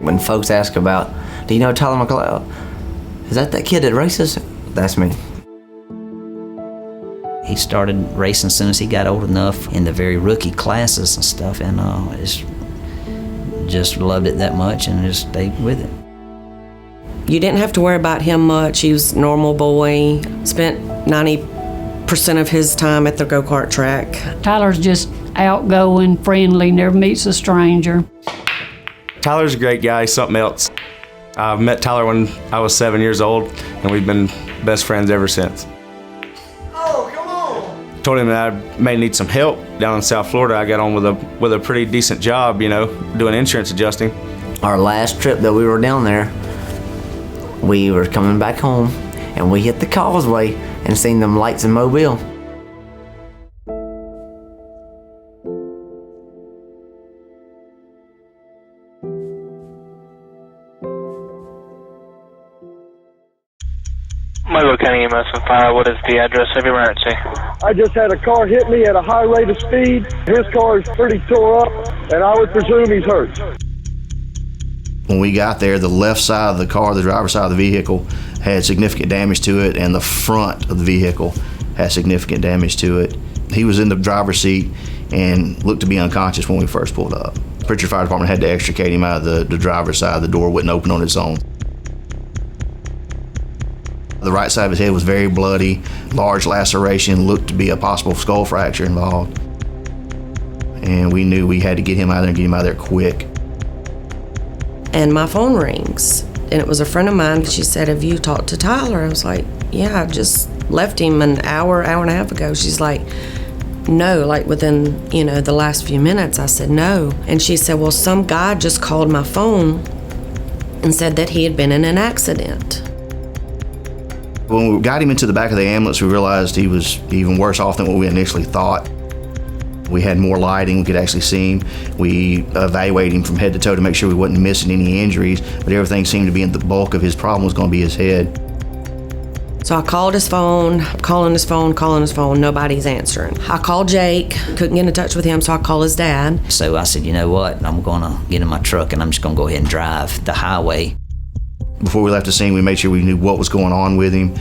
When folks ask about, do you know Tyler McLeod? Is that kid that races? That's me. He started racing as soon as he got old enough in the very rookie classes and stuff, and just loved it that much and just stayed with it. You didn't have to worry about him much. He was a normal boy, spent 90% of his time at the go-kart track. Tyler's just outgoing, friendly, never meets a stranger. Tyler's a great guy, something else. I met Tyler when I was 7 years old, and we've been best friends ever since. Oh, come on! Told him that I may need some help. Down in South Florida, I got on with a pretty decent job, you know, doing insurance adjusting. Our last trip that we were down there, we were coming back home, and we hit the causeway and seen them lights in Mobile. Mobile County EMS and Fire, what is the address of your emergency? I just had a car hit me at a high rate of speed. His car is pretty tore up, and I would presume he's hurt. When we got there, the left side of the car, the driver's side of the vehicle, had significant damage to it, and the front of the vehicle had significant damage to it. He was in the driver's seat and looked to be unconscious when we first pulled up. Pritchard Fire Department had to extricate him out of the driver's side. The door wouldn't open on its own. The right side of his head was very bloody, large laceration, looked to be a possible skull fracture involved. And we knew we had to get him out of there and get him out of there quick. And my phone rings, and it was a friend of mine. She said, have you talked to Tyler? I was like, yeah, I just left him an hour and a half ago. She's like, no, like within, the last few minutes. I said, no. And she said, well, some guy just called my phone and said that he had been in an accident. When we got him into the back of the ambulance, we realized he was even worse off than what we initially thought. We had more lighting, we could actually see him. We evaluated him from head to toe to make sure we wasn't missing any injuries, but everything seemed to be in the bulk of his problem was going to be his head. So I called his phone, calling his phone, nobody's answering. I called Jake, couldn't get in touch with him, so I called his dad. So I said, you know what, I'm gonna get in my truck and I'm just gonna go ahead and drive the highway. Before we left the scene, we made sure we knew what was going on with him.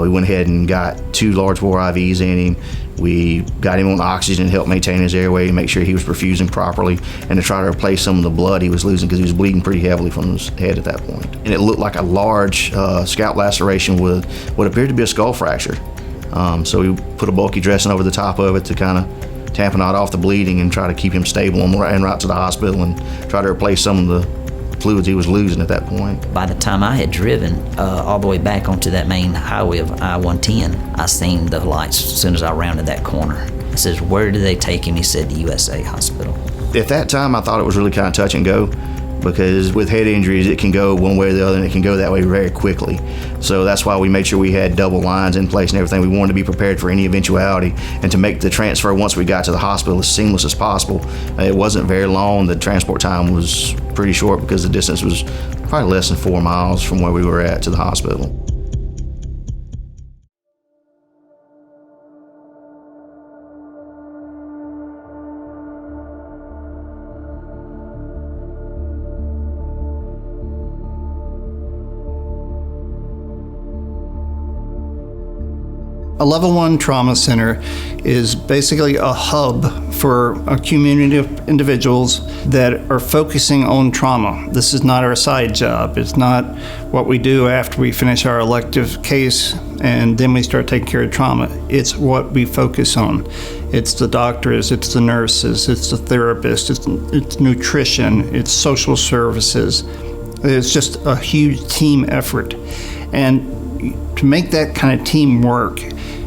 We went ahead and got 2 large bore IVs in him. We got him on oxygen to help maintain his airway and make sure he was perfusing properly, and to try to replace some of the blood he was losing because he was bleeding pretty heavily from his head at that point. And it looked like a large scalp laceration with what appeared to be a skull fracture. So we put a bulky dressing over the top of it to kind of tamponade off the bleeding and try to keep him stable and route to the hospital and try to replace some of the fluids he was losing at that point. By the time I had driven all the way back onto that main highway of I-110, I seen the lights as soon as I rounded that corner. I says, where did they take him? He said, the USA Hospital. At that time, I thought it was really kind of touch and go, because with head injuries, it can go one way or the other, and it can go that way very quickly. So that's why we made sure we had double lines in place and everything. We wanted to be prepared for any eventuality and to make the transfer once we got to the hospital as seamless as possible. It wasn't very long. The transport time was pretty short because the distance was probably less than 4 miles from where we were at to the hospital. A Level 1 Trauma Center is basically a hub for a community of individuals that are focusing on trauma. This is not our side job. It's not what we do after we finish our elective case and then we start taking care of trauma. It's what we focus on. It's the doctors, it's the nurses, it's the therapists, it's nutrition, it's social services. It's just a huge team effort. And to make that kind of team work,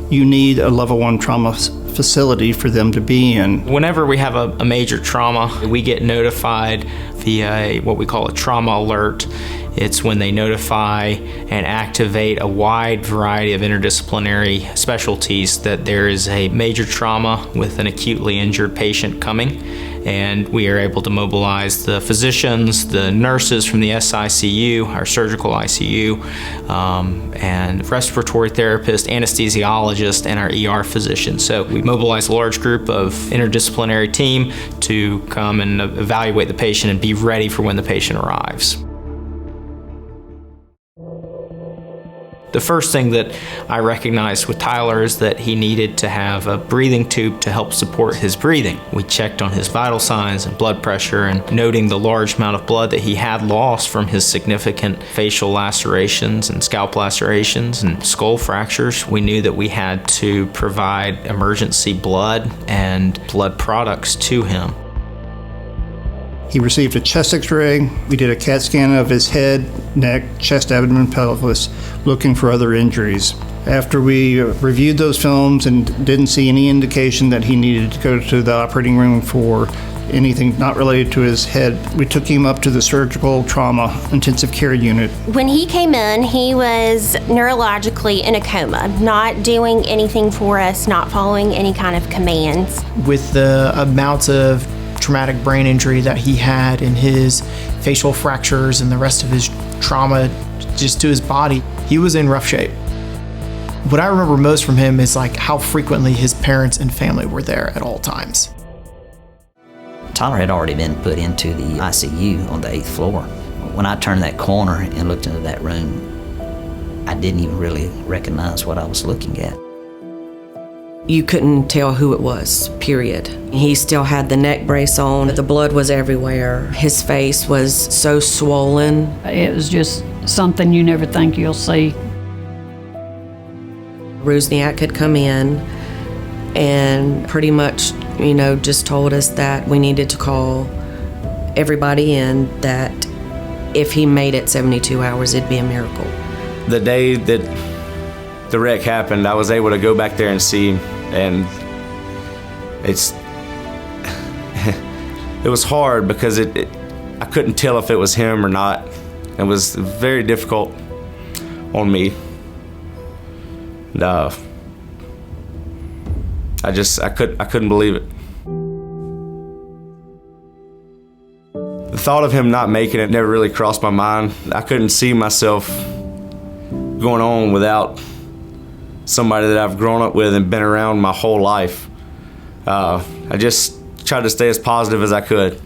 you need a Level 1 trauma facility for them to be in. Whenever we have a major trauma, we get notified via what we call a trauma alert. It's when they notify and activate a wide variety of interdisciplinary specialties that there is a major trauma with an acutely injured patient coming. and we are able to mobilize the physicians, the nurses from the SICU, our surgical ICU, and respiratory therapist, anesthesiologist, and our ER physician. So we mobilize a large group of interdisciplinary team to come and evaluate the patient and be ready for when the patient arrives. The first thing that I recognized with Tyler is that he needed to have a breathing tube to help support his breathing. We checked on his vital signs and blood pressure, and noting the large amount of blood that he had lost from his significant facial lacerations and scalp lacerations and skull fractures, we knew that we had to provide emergency blood and blood products to him. He received a chest x-ray. We did a CAT scan of his head, neck, chest, abdomen, pelvis, looking for other injuries. After we reviewed those films and didn't see any indication that he needed to go to the operating room for anything not related to his head, we took him up to the surgical trauma intensive care unit. When he came in, he was neurologically in a coma, not doing anything for us, not following any kind of commands. With the amounts of traumatic brain injury that he had in his facial fractures and the rest of his trauma just to his body, he was in rough shape. What I remember most from him is like how frequently his parents and family were there at all times. Tyler had already been put into the ICU on the 8th floor. When I turned that corner and looked into that room, I didn't even really recognize what I was looking at. You couldn't tell who it was, period. He still had the neck brace on. The blood was everywhere. His face was so swollen. It was just something you never think you'll see. Rusniak had come in and pretty much, just told us that we needed to call everybody in, that if he made it 72 hours, it'd be a miracle. The day that the wreck happened, I was able to go back there and see him, and it was hard because I couldn't tell if it was him or not. It was very difficult on me. And, I couldn't believe it. The thought of him not making it never really crossed my mind. I couldn't see myself going on without somebody that I've grown up with and been around my whole life. I just tried to stay as positive as I could.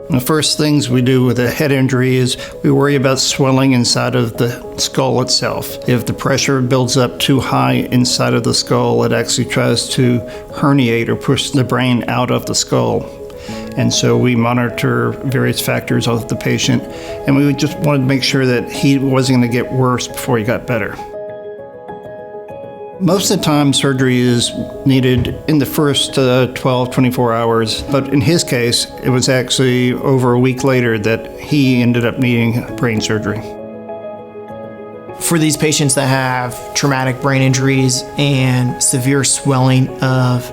The first things we do with a head injury is we worry about swelling inside of the skull itself. If the pressure builds up too high inside of the skull, it actually tries to herniate or push the brain out of the skull. And so we monitor various factors of the patient, and we just wanted to make sure that he wasn't going to get worse before he got better. Most of the time, surgery is needed in the first 12, 24 hours, but in his case, it was actually over a week later that he ended up needing brain surgery. For these patients that have traumatic brain injuries and severe swelling of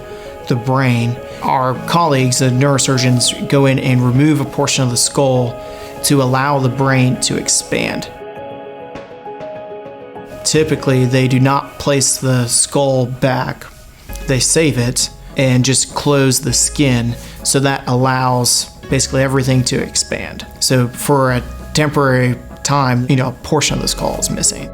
the brain, our colleagues, the neurosurgeons, go in and remove a portion of the skull to allow the brain to expand. Typically, they do not place the skull back. They save it and just close the skin, so that allows basically everything to expand. So for a temporary time, a portion of the skull is missing.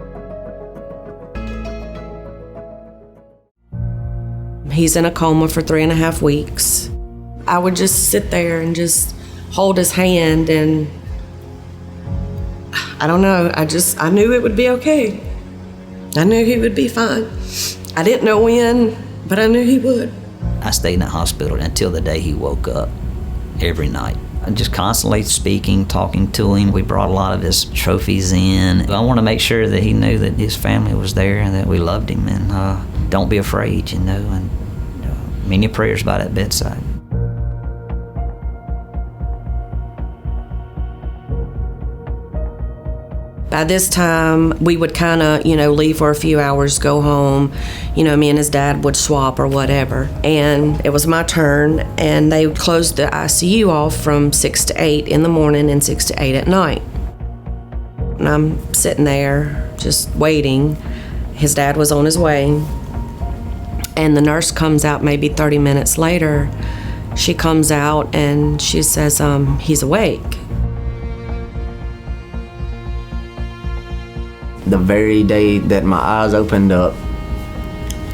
He's in a coma for 3.5 weeks. I would just sit there and just hold his hand, and I don't know, I knew it would be okay. I knew he would be fine. I didn't know when, but I knew he would. I stayed in that hospital until the day he woke up, every night. I'm just constantly speaking, talking to him. We brought a lot of his trophies in. I want to make sure that he knew that his family was there and that we loved him, and don't be afraid, and many prayers by that bedside. By this time, we would kind of, leave for a few hours, go home. Me and his dad would swap or whatever. And it was my turn, and they closed the ICU off from 6 to 8 in the morning and 6 to 8 at night. And I'm sitting there just waiting. His dad was on his way. And the nurse comes out maybe 30 minutes later. She comes out and she says, he's awake. The very day that my eyes opened up,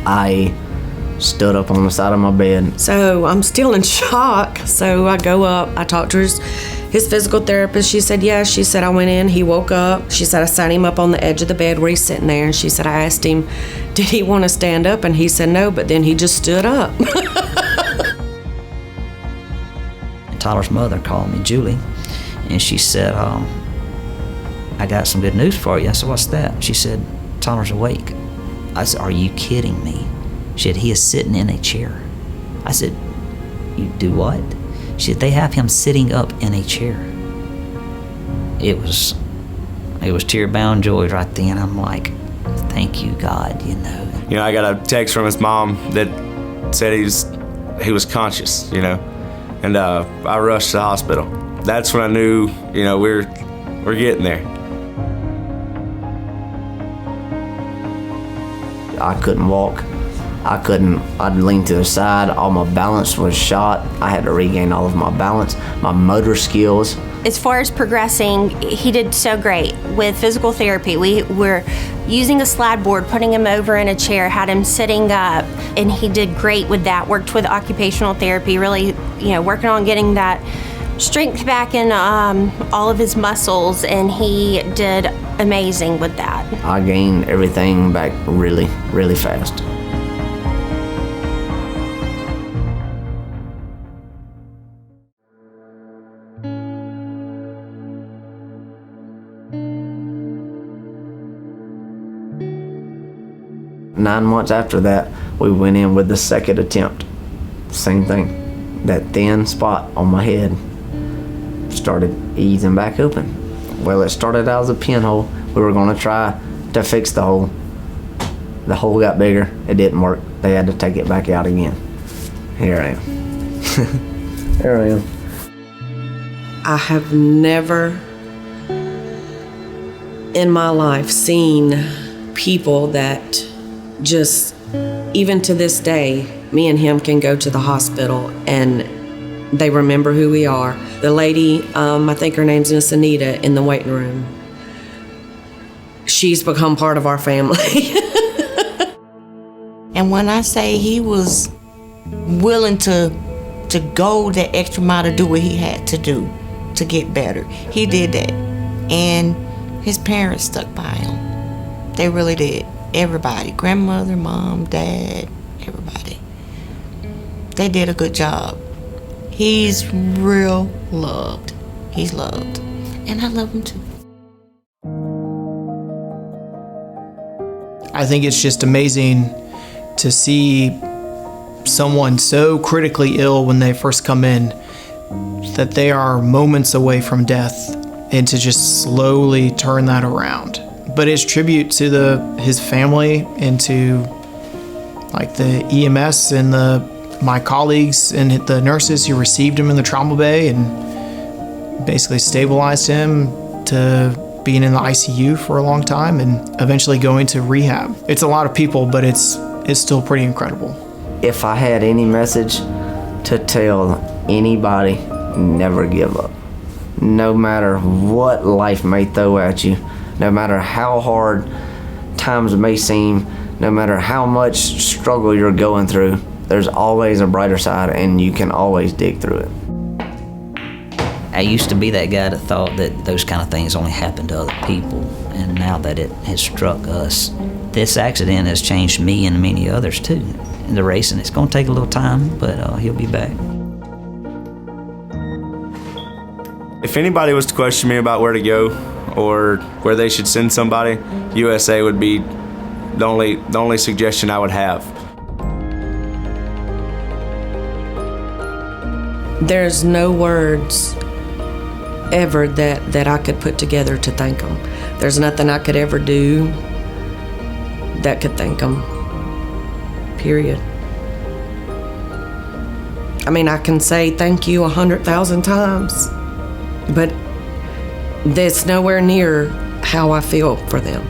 I stood up on the side of my bed. So I'm still in shock. So I go up, I talked to his physical therapist. She said, yes. She said, I went in, he woke up. She said, I sat him up on the edge of the bed where he's sitting there. And she said, I asked him, did he want to stand up? And he said no, but then he just stood up. And Tyler's mother called me, Julie, and she said, I got some good news for you. I said, what's that? She said, Tyler's awake. I said, are you kidding me? She said, he is sitting in a chair. I said, you do what? She said, they have him sitting up in a chair. It was tear-bound joy right then. I'm like, thank you, God, you know. You know, I got a text from his mom that said he was conscious, you know, and I rushed to the hospital. That's when I knew, you know, we're getting there. I couldn't walk. I'd lean to the side. All my balance was shot. I had to regain all of my balance, my motor skills. As far as progressing, he did so great with physical therapy. We were using a slide board, putting him over in a chair, had him sitting up, and he did great with that. Worked with occupational therapy, really, you know, working on getting that strength back in all of his muscles, and he did amazing with that. I gained everything back really, really fast. Nine months after that, we went in with the second attempt. Same thing. That thin spot on my head started easing back open. Well, it started out as a pinhole. We were going to try to fix the hole. The hole got bigger. It didn't work. They had to take it back out again. Here I am. Here I am. I have never in my life seen people that just, even to this day, me and him can go to the hospital and they remember who we are. The lady, I think her name's Miss Anita, in the waiting room. She's become part of our family. And when I say he was willing to go the extra mile to do what he had to do to get better, he did that. And his parents stuck by him. They really did. Everybody, grandmother, mom, dad, everybody. They did a good job. He's real loved. He's loved. And I love him too. I think it's just amazing to see someone so critically ill when they first come in that they are moments away from death, and to just slowly turn that around. But it's tribute to his family and to like the EMS and my colleagues and the nurses who received him in the trauma bay and basically stabilized him to being in the ICU for a long time and eventually going to rehab. It's a lot of people, but it's still pretty incredible. If I had any message to tell anybody, never give up. No matter what life may throw at you, no matter how hard times may seem, no matter how much struggle you're going through, there's always a brighter side and you can always dig through it. I used to be that guy that thought that those kind of things only happened to other people, and now that it has struck us, this accident has changed me and many others too. In the racing, it's going to take a little time, but he'll be back. If anybody was to question me about where to go or where they should send somebody, USA would be the only suggestion I would have. There's no words ever that I could put together to thank them. There's nothing I could ever do that could thank them, period. I mean, I can say thank you 100,000 times, but that's nowhere near how I feel for them.